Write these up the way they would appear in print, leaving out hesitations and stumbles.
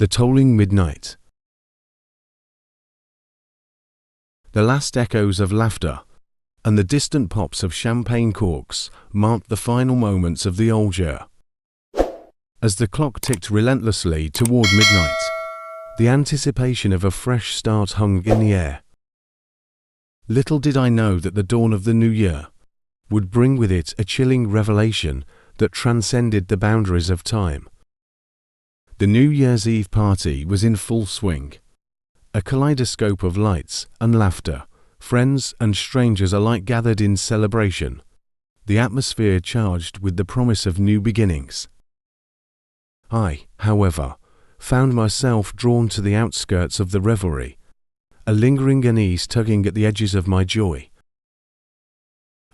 The tolling midnight. The last echoes of laughter and the distant pops of champagne corks marked the final moments of the old year. As the clock ticked relentlessly toward midnight, the anticipation of a fresh start hung in the air. Little did I know that the dawn of the new year would bring with it a chilling revelation that transcended the boundaries of time. The New Year's Eve party was in full swing. A kaleidoscope of lights and laughter, friends and strangers alike gathered in celebration, the atmosphere charged with the promise of new beginnings. I, however, found myself drawn to the outskirts of the revelry, a lingering unease tugging at the edges of my joy.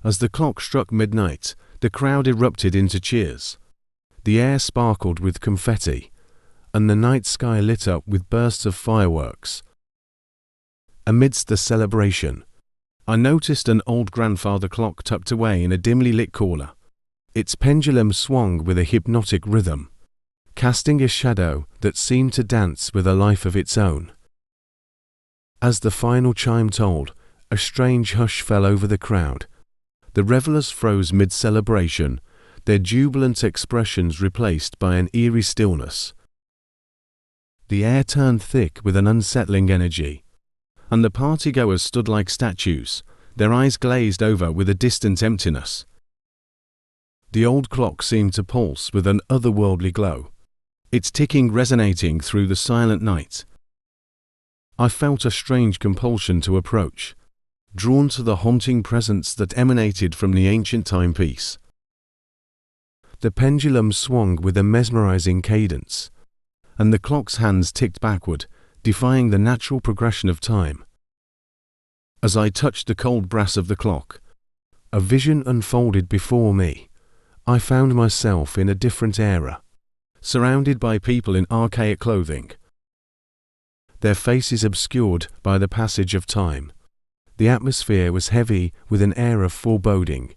As the clock struck midnight, the crowd erupted into cheers. The air sparkled with confetti, and the night sky lit up with bursts of fireworks. Amidst the celebration, I noticed an old grandfather clock tucked away in a dimly lit corner. Its pendulum swung with a hypnotic rhythm, casting a shadow that seemed to dance with a life of its own. As the final chime tolled, a strange hush fell over the crowd. The revelers froze mid-celebration, their jubilant expressions replaced by an eerie stillness. The air turned thick with an unsettling energy, and the partygoers stood like statues, their eyes glazed over with a distant emptiness. The old clock seemed to pulse with an otherworldly glow, its ticking resonating through the silent night. I felt a strange compulsion to approach, drawn to the haunting presence that emanated from the ancient timepiece. The pendulum swung with a mesmerizing cadence, and the clock's hands ticked backward, defying the natural progression of time. As I touched the cold brass of the clock, a vision unfolded before me. I found myself in a different era, surrounded by people in archaic clothing, their faces obscured by the passage of time. The atmosphere was heavy with an air of foreboding,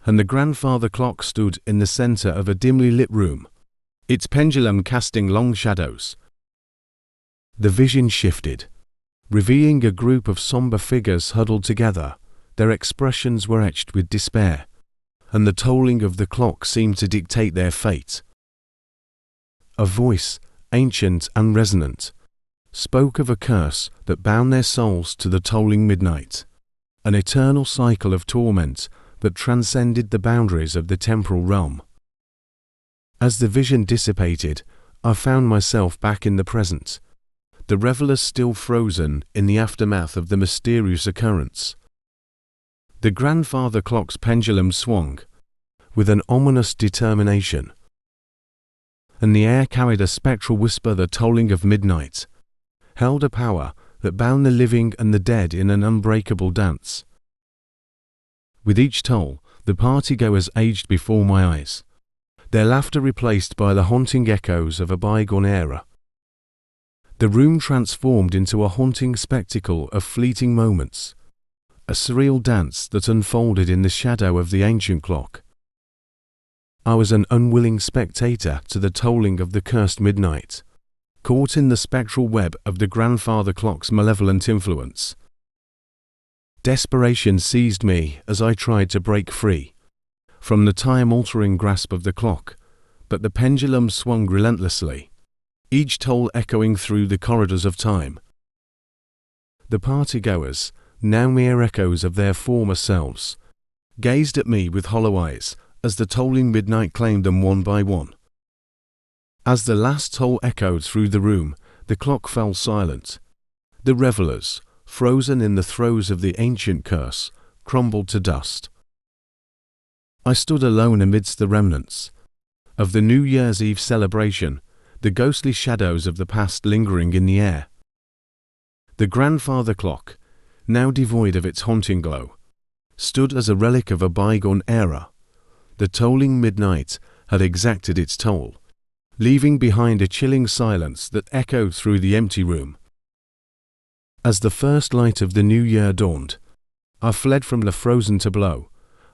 and the grandfather clock stood in the center of a dimly lit room, its pendulum casting long shadows. The vision shifted, revealing a group of somber figures huddled together. Their expressions were etched with despair, and the tolling of the clock seemed to dictate their fate. A voice, ancient and resonant, spoke of a curse that bound their souls to the tolling midnight, an eternal cycle of torment that transcended the boundaries of the temporal realm. As the vision dissipated, I found myself back in the present, the revelers still frozen in the aftermath of the mysterious occurrence. The grandfather clock's pendulum swung with an ominous determination, and the air carried a spectral whisper. The tolling of midnight held a power that bound the living and the dead in an unbreakable dance. With each toll, the partygoers aged before my eyes, their laughter replaced by the haunting echoes of a bygone era. The room transformed into a haunting spectacle of fleeting moments, a surreal dance that unfolded in the shadow of the ancient clock. I was an unwilling spectator to the tolling of the cursed midnight, caught in the spectral web of the grandfather clock's malevolent influence. Desperation seized me as I tried to break free from the time-altering grasp of the clock, but the pendulum swung relentlessly, each toll echoing through the corridors of time. The partygoers, now mere echoes of their former selves, gazed at me with hollow eyes as the tolling midnight claimed them one by one. As the last toll echoed through the room, the clock fell silent. The revelers, frozen in the throes of the ancient curse, crumbled to dust. I stood alone amidst the remnants of the New Year's Eve celebration, the ghostly shadows of the past lingering in the air. The grandfather clock, now devoid of its haunting glow, stood as a relic of a bygone era. The tolling midnight had exacted its toll, leaving behind a chilling silence that echoed through the empty room. As the first light of the new year dawned, I fled from the frozen tableau,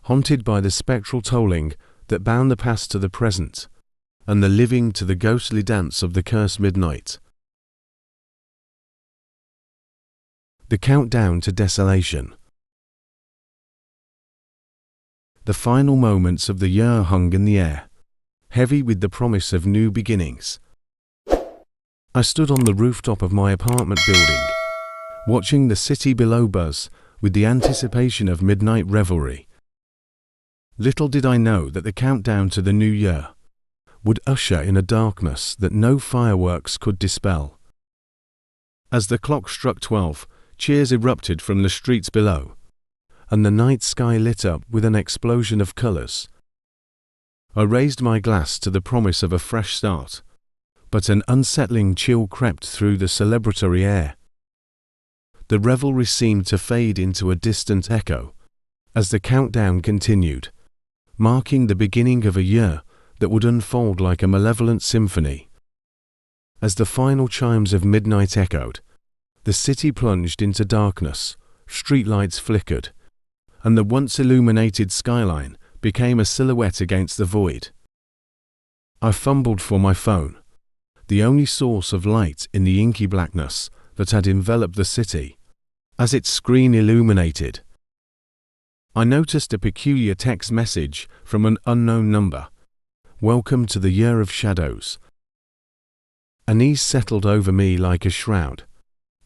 haunted by the spectral tolling that bound the past to the present. and the living to the ghostly dance of the cursed midnight. The countdown to desolation. The final moments of the year hung in the air, heavy with the promise of new beginnings. I stood on the rooftop of my apartment building, watching the city below buzz with the anticipation of midnight revelry. Little did I know that the countdown to the new year would usher in a darkness that no fireworks could dispel. As the clock struck 12, cheers erupted from the streets below, and the night sky lit up with an explosion of colours. I raised my glass to the promise of a fresh start, but an unsettling chill crept through the celebratory air. The revelry seemed to fade into a distant echo as the countdown continued, marking the beginning of a year that would unfold like a malevolent symphony. As the final chimes of midnight echoed, the city plunged into darkness, streetlights flickered, and the once illuminated skyline became a silhouette against the void. I fumbled for my phone, the only source of light in the inky blackness that had enveloped the city. As its screen illuminated, I noticed a peculiar text message from an unknown number. "Welcome to the year of shadows." Unease settled over me like a shroud.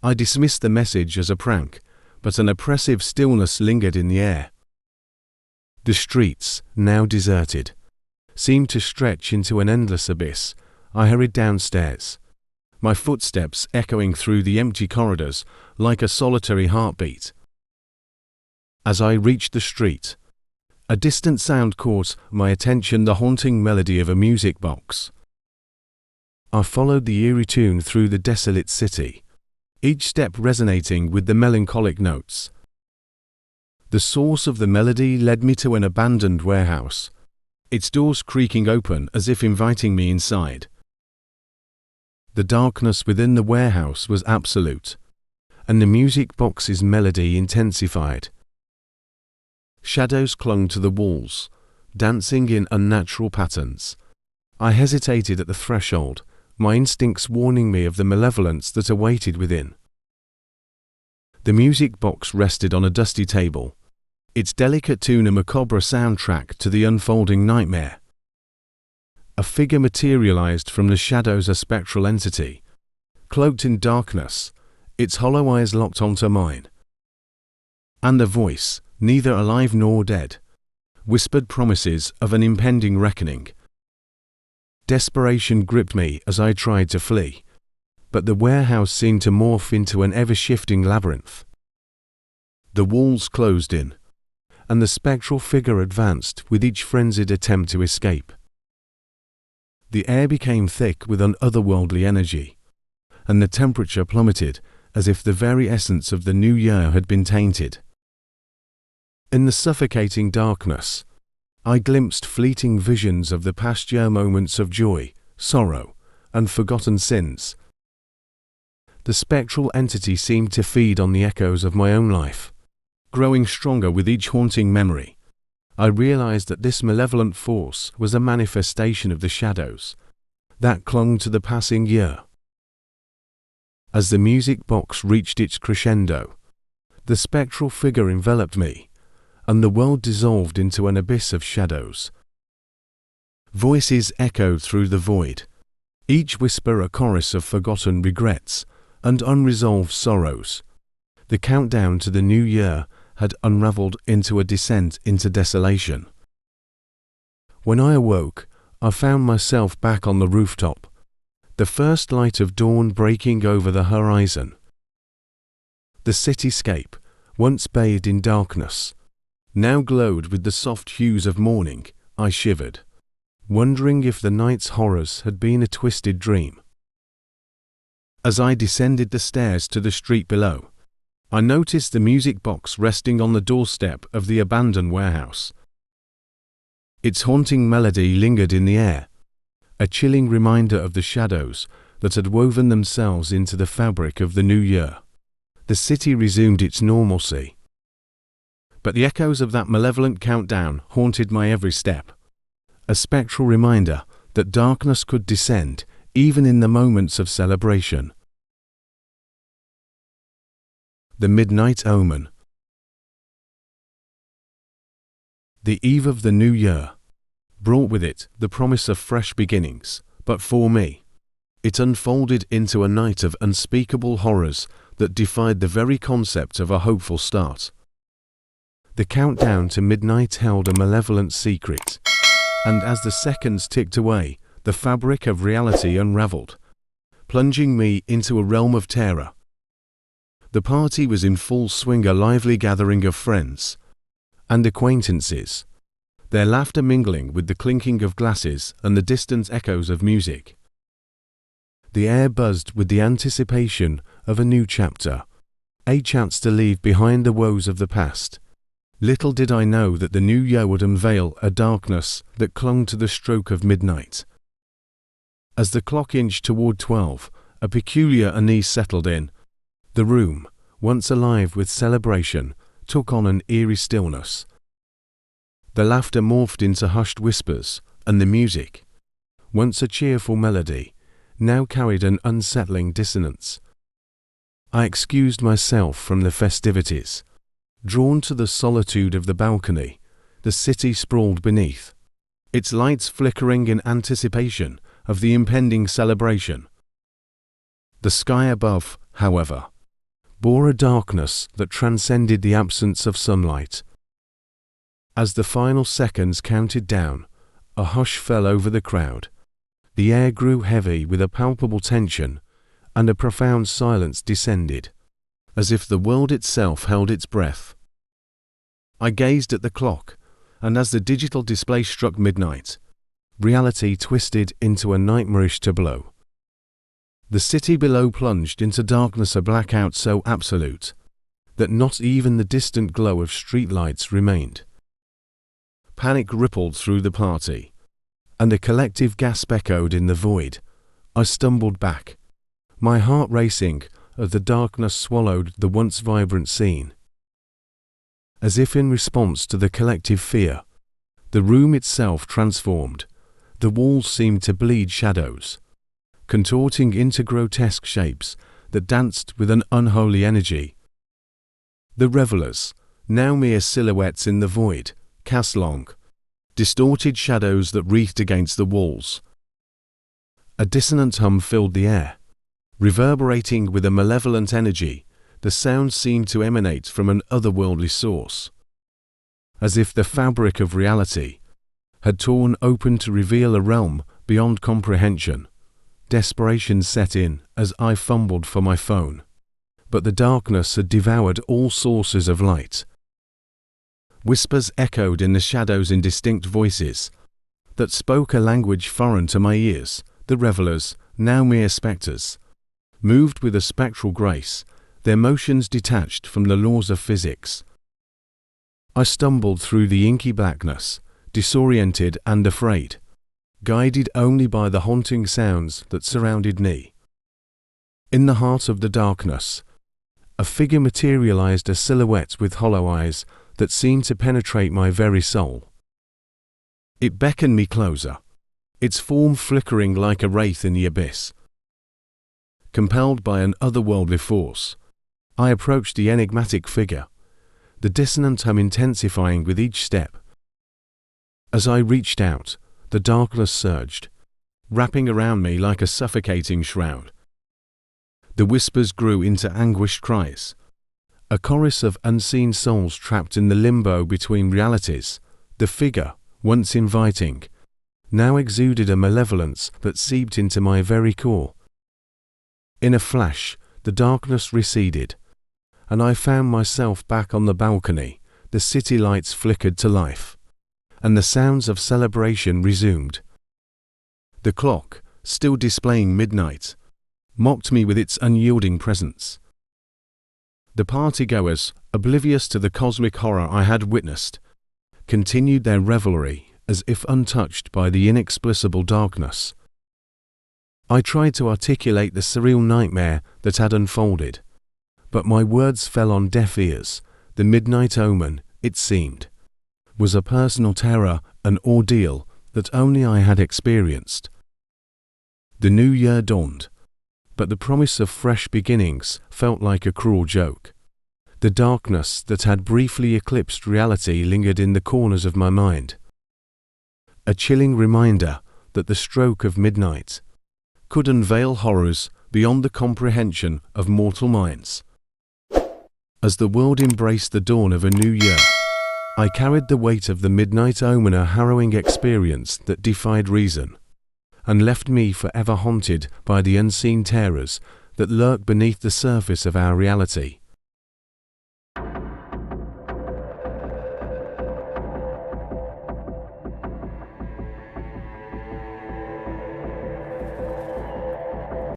I dismissed the message as a prank, but an oppressive stillness lingered in the air. The streets, now deserted, seemed to stretch into an endless abyss. I hurried downstairs, my footsteps echoing through the empty corridors like a solitary heartbeat. As I reached the street, a distant sound caught my attention, the haunting melody of a music box. I followed the eerie tune through the desolate city, each step resonating with the melancholic notes. The source of the melody led me to an abandoned warehouse, its doors creaking open as if inviting me inside. The darkness within the warehouse was absolute, and the music box's melody intensified. Shadows clung to the walls, dancing in unnatural patterns. I hesitated at the threshold, my instincts warning me of the malevolence that awaited within. The music box rested on a dusty table, its delicate tune a macabre soundtrack to the unfolding nightmare. A figure materialized from the shadows, a spectral entity, cloaked in darkness, its hollow eyes locked onto mine. And a voice, neither alive nor dead, whispered promises of an impending reckoning. Desperation gripped me as I tried to flee, but the warehouse seemed to morph into an ever-shifting labyrinth. The walls closed in, and the spectral figure advanced with each frenzied attempt to escape. The air became thick with an otherworldly energy, and the temperature plummeted as if the very essence of the new year had been tainted. In the suffocating darkness, I glimpsed fleeting visions of the past year, moments of joy, sorrow, and forgotten sins. The spectral entity seemed to feed on the echoes of my own life, growing stronger with each haunting memory. I realized that this malevolent force was a manifestation of the shadows that clung to the passing year. As the music box reached its crescendo, the spectral figure enveloped me, and the world dissolved into an abyss of shadows. Voices echoed through the void, each whisper a chorus of forgotten regrets and unresolved sorrows. The countdown to the new year had unraveled into a descent into desolation. When I awoke, I found myself back on the rooftop, the first light of dawn breaking over the horizon. The cityscape, once bathed in darkness, now glowed with the soft hues of morning. I shivered, wondering if the night's horrors had been a twisted dream. As I descended the stairs to the street below, I noticed the music box resting on the doorstep of the abandoned warehouse. Its haunting melody lingered in the air, a chilling reminder of the shadows that had woven themselves into the fabric of the new year. The city resumed its normalcy, but the echoes of that malevolent countdown haunted my every step, a spectral reminder that darkness could descend even in the moments of celebration. The midnight omen. The eve of the new year brought with it the promise of fresh beginnings, but for me, it unfolded into a night of unspeakable horrors that defied the very concept of a hopeful start. The countdown to midnight held a malevolent secret, and as the seconds ticked away, the fabric of reality unraveled, plunging me into a realm of terror. The party was in full swing, a lively gathering of friends and acquaintances, their laughter mingling with the clinking of glasses and the distant echoes of music. The air buzzed with the anticipation of a new chapter, a chance to leave behind the woes of the past. Little did I know that the new year would unveil a darkness that clung to the stroke of midnight. As the clock inched toward 12, a peculiar unease settled in. The room, once alive with celebration, took on an eerie stillness. The laughter morphed into hushed whispers, and the music, once a cheerful melody, now carried an unsettling dissonance. I excused myself from the festivities, drawn to the solitude of the balcony. The city sprawled beneath, its lights flickering in anticipation of the impending celebration. The sky above, however, bore a darkness that transcended the absence of sunlight. As the final seconds counted down, a hush fell over the crowd. The air grew heavy with a palpable tension, and a profound silence descended, as if the world itself held its breath. I gazed at the clock, and as the digital display struck midnight, reality twisted into a nightmarish tableau. The city below plunged into darkness, a blackout so absolute that not even the distant glow of streetlights remained. Panic rippled through the party, and a collective gasp echoed in the void. I stumbled back, my heart racing as the darkness swallowed the once vibrant scene. As if in response to the collective fear, the room itself transformed. The walls seemed to bleed shadows, contorting into grotesque shapes that danced with an unholy energy. The revelers, now mere silhouettes in the void, cast long, distorted shadows that wreathed against the walls. A dissonant hum filled the air, reverberating with a malevolent energy. The sound seemed to emanate from an otherworldly source, as if the fabric of reality had torn open to reveal a realm beyond comprehension. Desperation set in as I fumbled for my phone, but the darkness had devoured all sources of light. Whispers echoed in the shadows, indistinct voices that spoke a language foreign to my ears. The revelers, now mere spectres, moved with a spectral grace, their motions detached from the laws of physics. I stumbled through the inky blackness, disoriented and afraid, guided only by the haunting sounds that surrounded me. In the heart of the darkness, a figure materialized, a silhouette with hollow eyes that seemed to penetrate my very soul. It beckoned me closer, its form flickering like a wraith in the abyss. Compelled by an otherworldly force, I approached the enigmatic figure, the dissonant hum intensifying with each step. As I reached out, the darkness surged, wrapping around me like a suffocating shroud. The whispers grew into anguished cries, a chorus of unseen souls trapped in the limbo between realities. The figure, once inviting, now exuded a malevolence that seeped into my very core. In a flash, the darkness receded, and I found myself back on the balcony. The city lights flickered to life, and the sounds of celebration resumed. The clock, still displaying midnight, mocked me with its unyielding presence. The partygoers, oblivious to the cosmic horror I had witnessed, continued their revelry as if untouched by the inexplicable darkness. I tried to articulate the surreal nightmare that had unfolded, but my words fell on deaf ears. The midnight omen, it seemed, was a personal terror, an ordeal that only I had experienced. The new year dawned, but the promise of fresh beginnings felt like a cruel joke. The darkness that had briefly eclipsed reality lingered in the corners of my mind. A chilling reminder that the stroke of midnight could unveil horrors beyond the comprehension of mortal minds. As the world embraced the dawn of a new year, I carried the weight of the midnight omen, a harrowing experience that defied reason, and left me forever haunted by the unseen terrors that lurk beneath the surface of our reality.